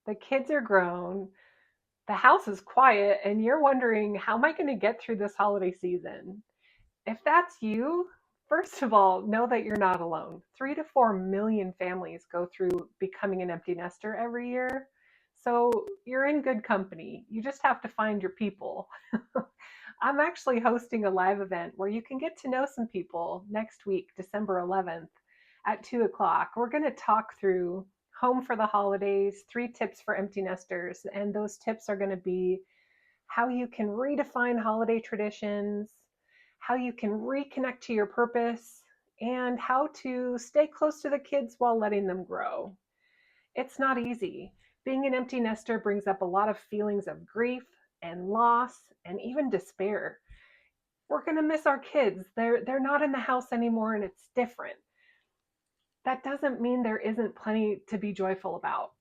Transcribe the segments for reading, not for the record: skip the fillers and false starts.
The kids are grown, the house is quiet, and you're wondering, how am I going to get through this holiday season? If that's you, first of all, know that you're not alone. 3 to 4 million families go through becoming an empty nester every year. So you're in good company. You just have to find your people. I'm actually hosting a live event where you can get to know some people next week, December 11th at 2 o'clock. We're going to talk through home for the holidays, 3 tips for empty nesters. And those tips are going to be how you can redefine holiday traditions, how you can reconnect to your purpose, and how to stay close to the kids while letting them grow. It's not easy. Being an empty nester brings up a lot of feelings of grief and loss and even despair. We're going to miss our kids. They're not in the house anymore and it's different. That doesn't mean there isn't plenty to be joyful about.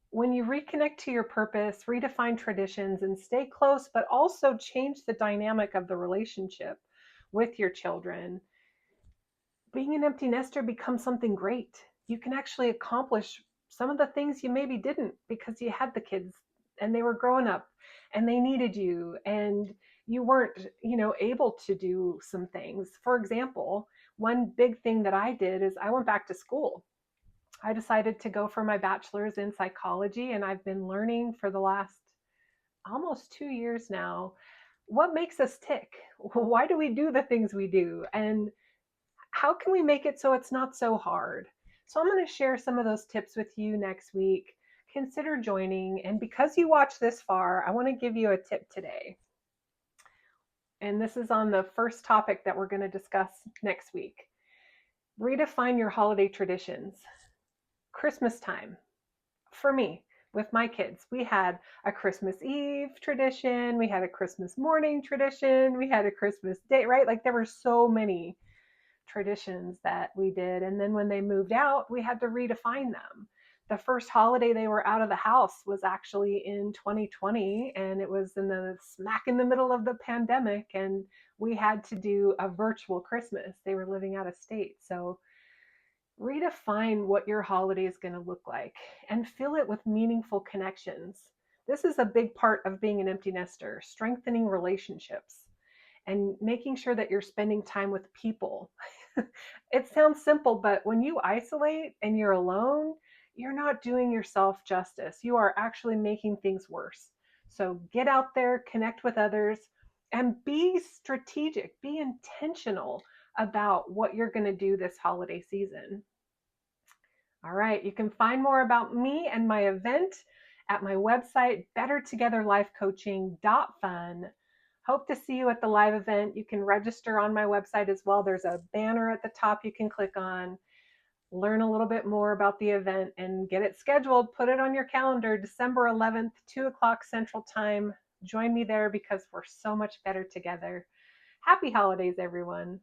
When you reconnect to your purpose, redefine traditions, and stay close, but also change the dynamic of the relationship with your children, being an empty nester becomes something great. You can actually accomplish some of the things you maybe didn't because you had the kids and they were growing up and they needed you and you weren't, able to do some things. For example, one big thing that I did is I went back to school. I decided to go for my bachelor's in psychology, and I've been learning for the last almost 2 years now what makes us tick. Why do we do the things we do? And how can we make it so it's not so hard? So, I'm going to share some of those tips with you next week. Consider joining. And because you watched this far, I want to give you a tip today. And this is on the first topic that we're going to discuss next week. Redefine your holiday traditions. Christmas time. For me, with my kids, we had a Christmas Eve tradition, we had a Christmas morning tradition, we had a Christmas day, right? Like there were so many traditions that we did. And then when they moved out, we had to redefine them. The first holiday they were out of the house was actually in 2020, and it was in the smack in the middle of the pandemic, and we had to do a virtual Christmas. They were living out of state. So redefine what your holiday is going to look like and fill it with meaningful connections. This is a big part of being an empty nester, strengthening relationships and making sure that you're spending time with people. It sounds simple, but when you isolate and you're alone, you're not doing yourself justice. You are actually making things worse. So get out there, connect with others, and be strategic, be intentional about what you're going to do this holiday season. All right, you can find more about me and my event at my website, bettertogetherlifecoaching.fun. Hope to see you at the live event. You can register on my website as well. There's a banner at the top you can click on, learn a little bit more about the event, and get it scheduled. Put it on your calendar, December 11th, 2 o'clock Central Time. Join me there because we're so much better together. Happy holidays, everyone.